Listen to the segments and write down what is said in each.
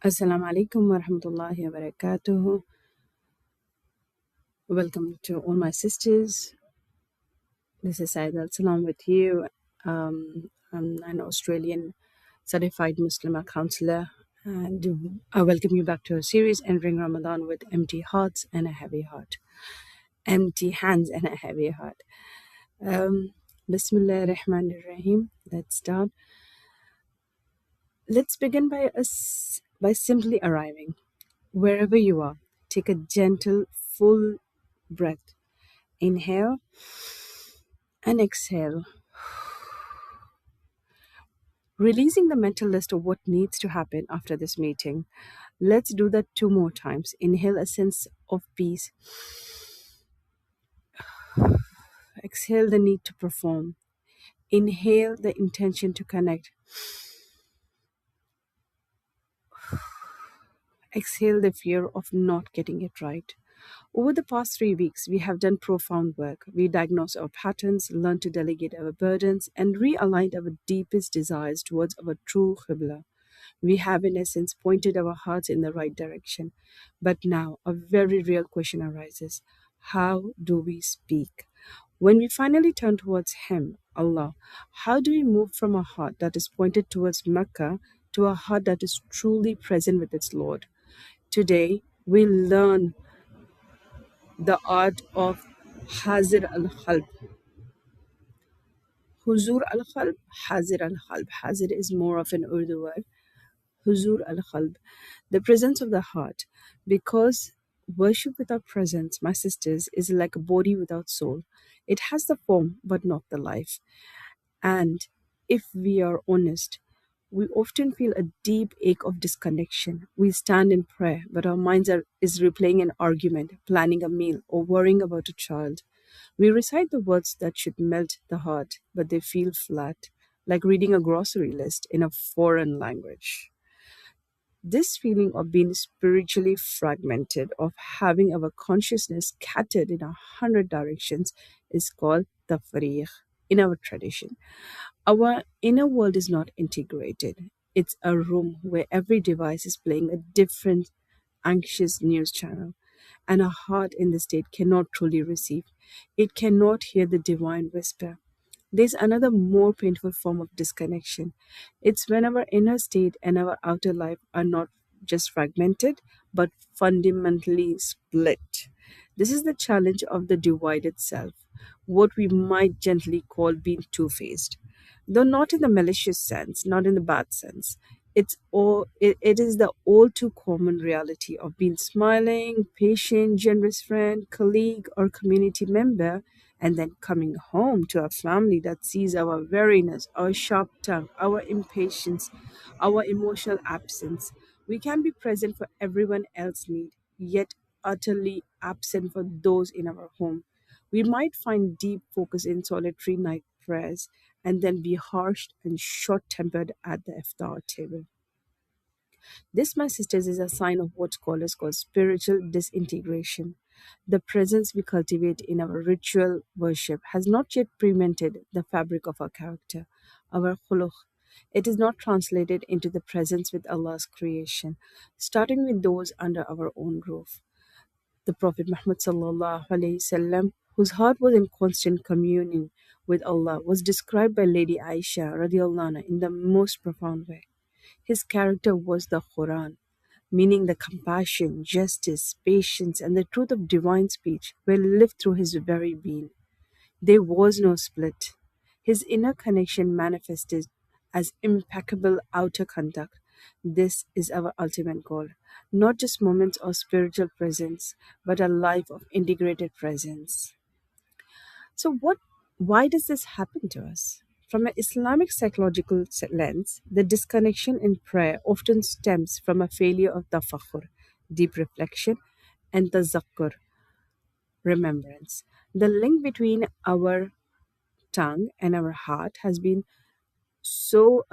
Assalamu alaikum wa rahmatullahi wa barakatuh. Welcome to all my sisters. This is Sayyida Al Salaam with you. I'm an Australian certified Muslimah counselor, and I welcome you back to our series, Entering Ramadan with Empty Hearts and a Heavy Heart. Empty hands and a heavy heart. Bismillah ar-Rahman ar-Rahim. Let's start. Let's begin by simply arriving. Wherever you are, take a gentle, full breath. Inhale and exhale, releasing the mental list of what needs to happen after this meeting. Let's do that 2 more times. Inhale a sense of peace. Exhale the need to perform. Inhale the intention to connect. Exhale the fear of not getting it right. Over the past 3 weeks, we have done profound work. We diagnosed our patterns, learned to delegate our burdens, and realigned our deepest desires towards our true Qibla. We have, in essence, pointed our hearts in the right direction. But now, a very real question arises. How do we speak? When we finally turn towards Him, Allah, how do we move from a heart that is pointed towards Mecca to a heart that is truly present with its Lord? Today, we learn the art of Hazir al-Qalb. Huzur al-Qalb, Hazir al-Qalb. Hazir is more of an Urdu word. Huzur al-Qalb, the presence of the heart. Because worship without presence, my sisters, is like a body without soul. It has the form, but not the life. And if we are honest, we often feel a deep ache of disconnection. We stand in prayer, but our minds is replaying an argument, planning a meal, or worrying about a child. We recite the words that should melt the heart, but they feel flat, like reading a grocery list in a foreign language. This feeling of being spiritually fragmented, of having our consciousness scattered in 100 directions, is called tafriq in our tradition. Our inner world is not integrated. It's a room where every device is playing a different anxious news channel, and a heart in this state cannot truly receive. It cannot hear the divine whisper. There's another more painful form of disconnection. It's when our inner state and our outer life are not just fragmented, but fundamentally split. This is the challenge of the divided self, what we might gently call being two faced. Though not in the malicious sense, not in the bad sense. It is the all too common reality of being smiling, patient, generous friend, colleague, or community member, and then coming home to a family that sees our weariness, our sharp tongue, our impatience, our emotional absence. We can be present for everyone else's need, yet utterly absent for those in our home. We might find deep focus in solitary night prayers and then be harsh and short tempered at the iftar table. This, my sisters, is a sign of what scholars call spiritual disintegration. The presence we cultivate in our ritual worship has not yet cemented the fabric of our character, our khuluq. It is not translated into the presence with Allah's creation, starting with those under our own roof. The Prophet Muhammad sallallahu alaihi wasallam, whose heart was in constant communion with Allah, was described by Lady Aisha radiallahu anha in the most profound way. His character was the Quran, meaning the compassion, justice, patience, and the truth of divine speech were lived through his very being. There was no split. His inner connection manifested as impeccable outer conduct. This is our ultimate goal. Not just moments of spiritual presence, but a life of integrated presence. So, why does this happen to us? From an Islamic psychological lens, the disconnection in prayer often stems from a failure of tafakkur, deep reflection, and tazakkur, remembrance. The link between our tongue and our heart has been so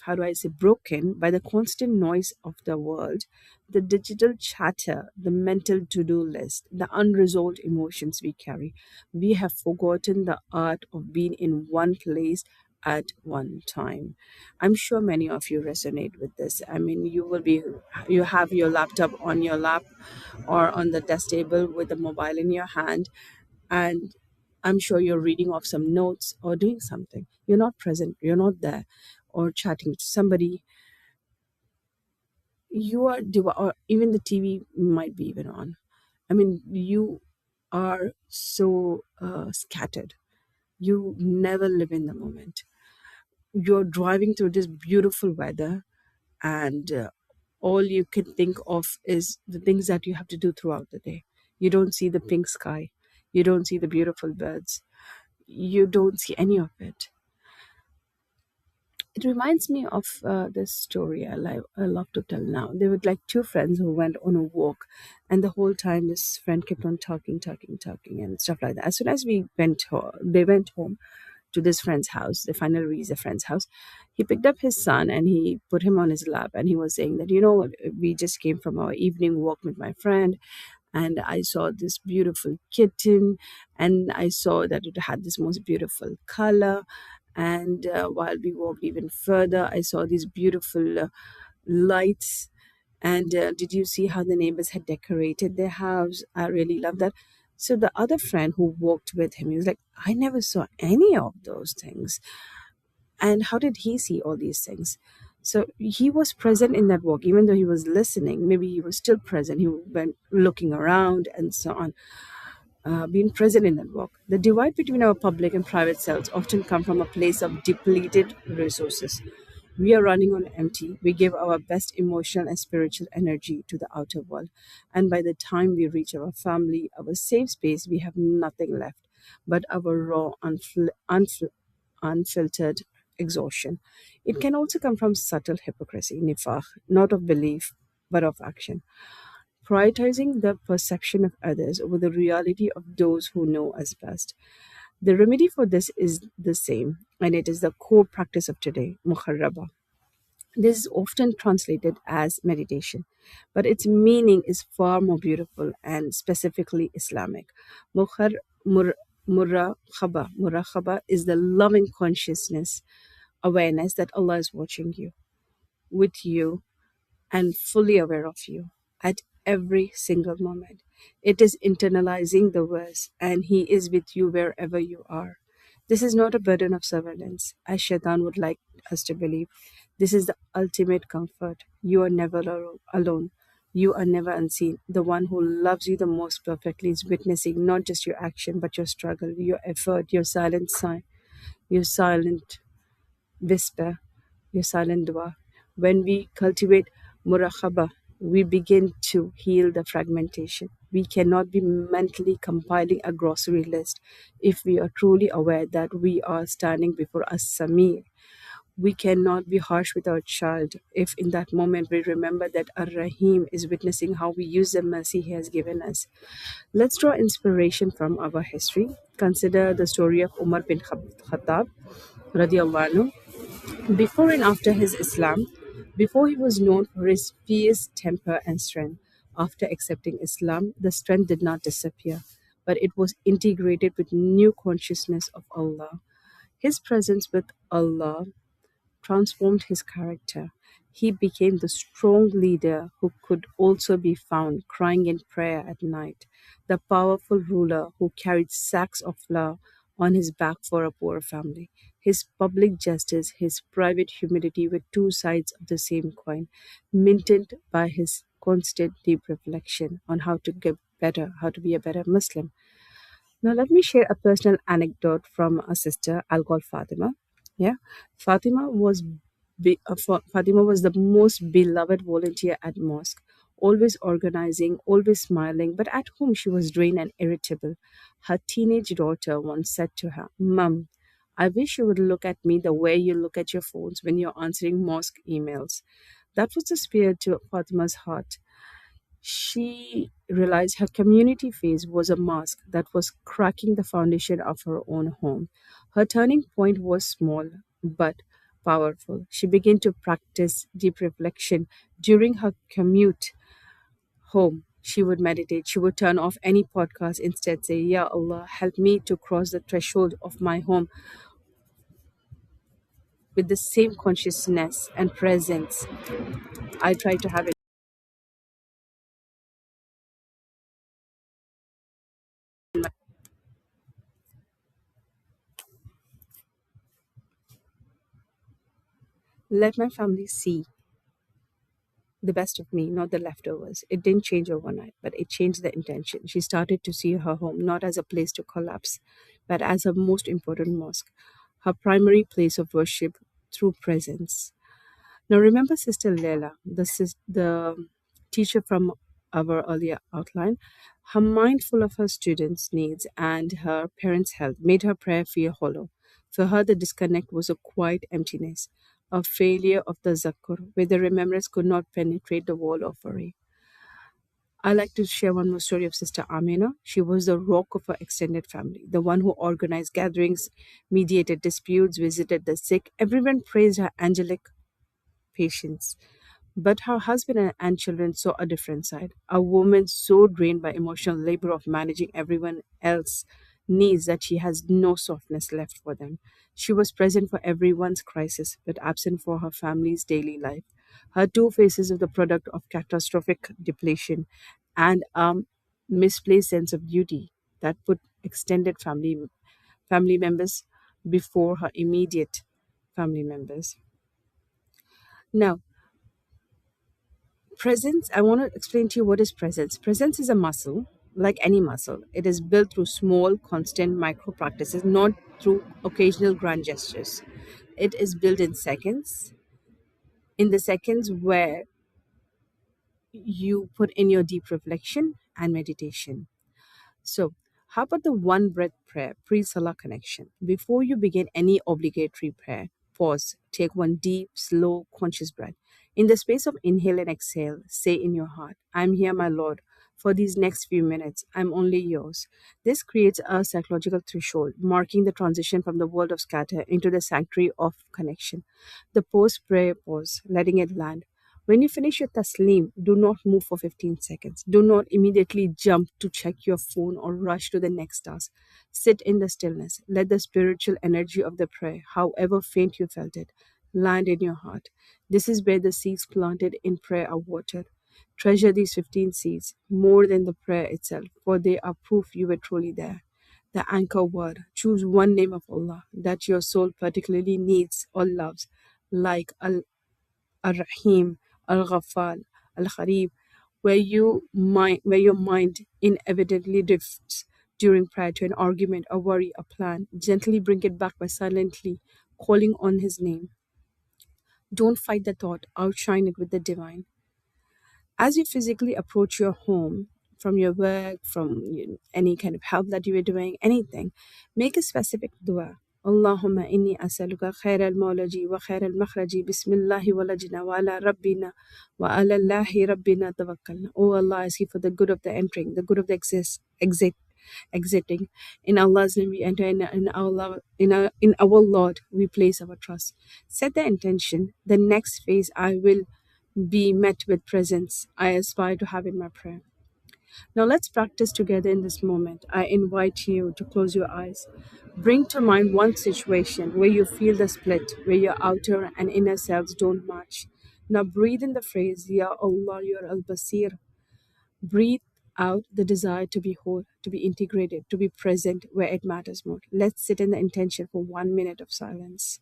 how do I say broken by the constant noise of the world, the digital chatter, the mental to-do list, the unresolved emotions we carry. We have forgotten the art of being in one place at one time. I'm sure many of you resonate with this. I mean, you have your laptop on your lap or on the desk table with the mobile in your hand, and I'm sure you're reading off some notes or doing something. You're not present, you're not there, or chatting to somebody. Or even the TV might be even on. I mean, you are so scattered. You never live in the moment. You're driving through this beautiful weather, and all you can think of is the things that you have to do throughout the day. You don't see the pink sky. You don't see the beautiful birds. You don't see any of it. It reminds me of this story I love to tell now. There were like two friends who went on a walk, and the whole time this friend kept on talking, and stuff like that. As soon as they went home to this friend's house. They finally reached the friend's house. He picked up his son and he put him on his lap, and he was saying that, we just came from our evening walk with my friend, and I saw this beautiful kitten, and I saw that it had this most beautiful color. And while we walked even further, I saw these beautiful lights. And did you see how the neighbors had decorated their house? I really love that. So the other friend who walked with him, he was like, I never saw any of those things. And how did he see all these things? So he was present in that walk, even though he was listening. Maybe he was still present. He went looking around and so on, being present in that walk. The divide between our public and private selves often come from a place of depleted resources. We are running on empty. We give our best emotional and spiritual energy to the outer world. And by the time we reach our family, our safe space, we have nothing left but our raw, unfiltered exhaustion. It can also come from subtle hypocrisy, nifaq, not of belief, but of action. Prioritizing the perception of others over the reality of those who know us best. The remedy for this is the same, and it is the core practice of today, muharraba. This is often translated as meditation, but its meaning is far more beautiful and specifically Islamic. Mukhar, mur, murakhaba is the loving consciousness, awareness that Allah is watching you, with you, and fully aware of you at every single moment. It is internalizing the verse, and He is with you wherever you are. This is not a burden of surveillance, as Shaitan would like us to believe. This is the ultimate comfort. You are never alone. You are never unseen. The one who loves you the most perfectly is witnessing not just your action, but your struggle, your effort, your silent sigh, your silent whisper, your silent dua. When we cultivate murakhaba, we begin to heal the fragmentation. We cannot be mentally compiling a grocery list if we are truly aware that we are standing before a Samir. We cannot be harsh with our child if in that moment we remember that Ar Rahim is witnessing how we use the mercy He has given us. Let's draw inspiration from our history. Consider the story of Umar bin Khattab radiallahu anhu. Before and after his Islam, before he was known for his fierce temper and strength, after accepting Islam, the strength did not disappear, but it was integrated with new consciousness of Allah. His presence with Allah transformed his character. He became the strong leader who could also be found crying in prayer at night, the powerful ruler who carried sacks of flour on his back for a poor family. His public justice, his private humility were two sides of the same coin, minted by his constant deep reflection on how to get better, how to be a better Muslim. Now, let me share a personal anecdote from a sister. I'll call Fatima. Yeah, Fatima was Fatima was the most beloved volunteer at mosque, always organizing, always smiling. But at home, she was drained and irritable. Her teenage daughter once said to her, "Mum, I wish you would look at me the way you look at your phones when you're answering mosque emails." That was the spear to Fatima's heart. She realized her community phase was a mask that was cracking the foundation of her own home. Her turning point was small but powerful. She began to practice deep reflection during her commute home. She would meditate. She would turn off any podcast, instead say, "Ya Allah, help me to cross the threshold of my home with the same consciousness and presence I try to have it. Let my family see the best of me, not the leftovers. It didn't change overnight, but it changed the intention. She started to see her home not as a place to collapse, but as her most important mosque, her primary place of worship through presence. Now, remember Sister Leila, the teacher from our earlier outline? Her mind full of her students' needs and her parents' health made her prayer feel hollow. For her, the disconnect was a quiet emptiness, a failure of the zakkur, where the remembrance could not penetrate the wall of worry. I like to share one more story of Sister Amina. She was the rock of her extended family, the one who organized gatherings, mediated disputes, visited the sick. Everyone praised her angelic patience. But her husband and children saw a different side. A woman so drained by emotional labor of managing everyone else's needs that she has no softness left for them. She was present for everyone's crisis, but absent for her family's daily life. Her two faces of the product of catastrophic depletion and a misplaced sense of duty that put extended family members before her immediate family members. Now, presence, I want to explain to you what is presence. Presence is a muscle, like any muscle. It is built through small, constant micro practices, not through occasional grand gestures. It is built in the seconds where you put in your deep reflection and meditation. So, how about the one breath prayer, pre Salah connection? Before you begin any obligatory prayer, pause, take one deep, slow, conscious breath. In the space of inhale and exhale, say in your heart, I'm here, my Lord. For these next few minutes, I'm only yours. This creates a psychological threshold, marking the transition from the world of scatter into the sanctuary of connection. The post prayer pause, letting it land. When you finish your taslim, do not move for 15 seconds. Do not immediately jump to check your phone or rush to the next task. Sit in the stillness. Let the spiritual energy of the prayer, however faint you felt it, land in your heart. This is where the seeds planted in prayer are watered. Treasure these 15 seeds more than the prayer itself, for they are proof you were truly there. The anchor word. Choose one name of Allah that your soul particularly needs or loves, like Ar-Rahim, Al-Ghaffal, Al-Kharib, where your mind inevitably drifts during prayer to an argument, a worry, a plan. Gently bring it back by silently calling on His name. Don't fight the thought, outshine it with the divine. As you physically approach your home from your work, from any kind of help that you are doing, anything, make a specific dua. Allahumma inni asaluka khair al-mawlaji wa khair al-makhraji bismillahi walajna wa ala rabbina wa ala Allahi rabbina tawakkalna. Oh Allah, I ask you for the good of the entering, the good of the exiting. In Allah's name we enter, in our Lord we place our trust. Set the intention. The next phase I will be met with presence I aspire to have in my prayer. Now let's practice together in this moment. I invite you to close your eyes. Bring to mind one situation where you feel the split, where your outer and inner selves don't match. Now breathe in the phrase, Ya Allah, Ya Al-Basir. Breathe out the desire to be whole, to be integrated, to be present where it matters more. Let's sit in the intention for 1 minute of silence.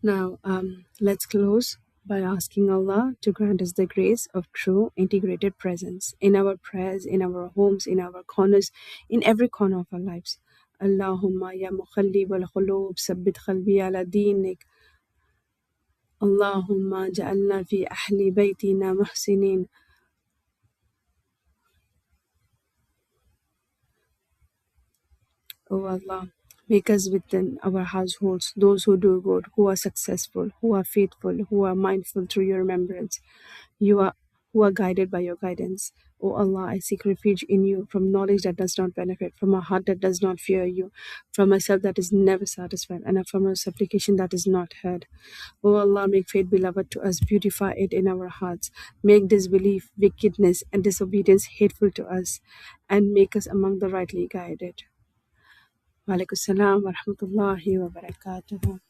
Now, let's close by asking Allah to grant us the grace of true integrated presence in our prayers, in our homes, in our corners, in every corner of our lives. Allahumma ya mukhallib al-khulub, sabbit qalbi ala dinik. Allahumma ja'alna fi ahli baytina muhsinin. O Allah, make us within our households those who do good, who are successful, who are faithful, who are mindful through your remembrance. You are who are guided by your guidance. O Allah, I seek refuge in you from knowledge that does not benefit, from a heart that does not fear you, from a self that is never satisfied, and from a supplication that is not heard. O Allah, make faith beloved to us, beautify it in our hearts, make disbelief, wickedness, and disobedience hateful to us, and make us among the rightly guided. Wa alaikum salam wa rahmatullahi wa barakatuh.